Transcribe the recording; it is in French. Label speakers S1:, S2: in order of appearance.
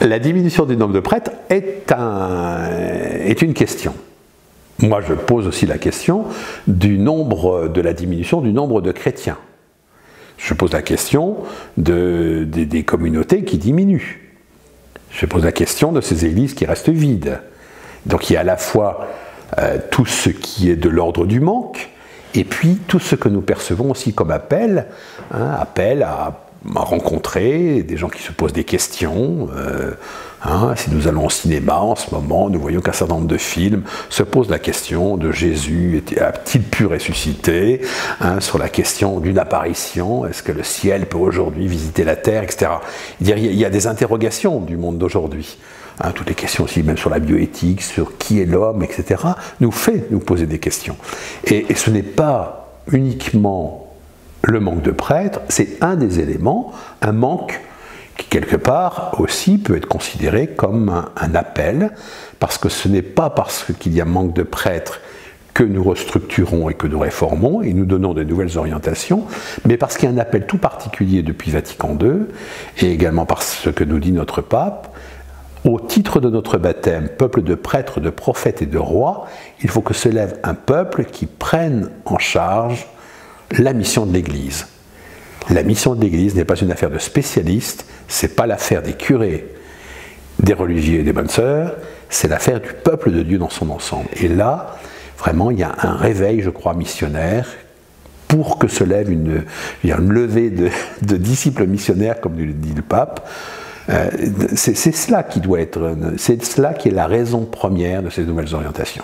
S1: la diminution du nombre de prêtres est une question. Moi, je pose aussi la question de la diminution du nombre de chrétiens. Je pose la question des communautés qui diminuent. Je pose la question de ces églises qui restent vides. Donc il y a à la fois tout ce qui est de l'ordre du manque, et puis tout ce que nous percevons aussi comme appel, appel à rencontrer des gens qui se posent des questions. Si nous allons au cinéma en ce moment, nous voyons qu'un certain nombre de films se posent la question de Jésus a-t-il pu ressusciter, sur la question d'une apparition, est-ce que le ciel peut aujourd'hui visiter la terre, etc. Il y a des interrogations du monde d'aujourd'hui. Toutes les questions aussi, même sur la bioéthique, sur qui est l'homme, etc., nous poser des questions. Et ce n'est pas uniquement le manque de prêtres, c'est un des éléments, un manque qui quelque part aussi peut être considéré comme un appel, parce que ce n'est pas parce qu'il y a manque de prêtres que nous restructurons et que nous réformons et nous donnons de nouvelles orientations, mais parce qu'il y a un appel tout particulier depuis Vatican II, et également par ce que nous dit notre pape, au titre de notre baptême, peuple de prêtres, de prophètes et de rois, il faut que se lève un peuple qui prenne en charge la mission de l'Église. La mission de l'Église n'est pas une affaire de spécialistes, ce n'est pas l'affaire des curés, des religieux et des bonnes sœurs, c'est l'affaire du peuple de Dieu dans son ensemble. Et là, vraiment, il y a un réveil, je crois, missionnaire, pour que se lève une levée de disciples missionnaires, comme le dit le pape. C'est cela qui doit être, c'est cela qui est la raison première de ces nouvelles orientations.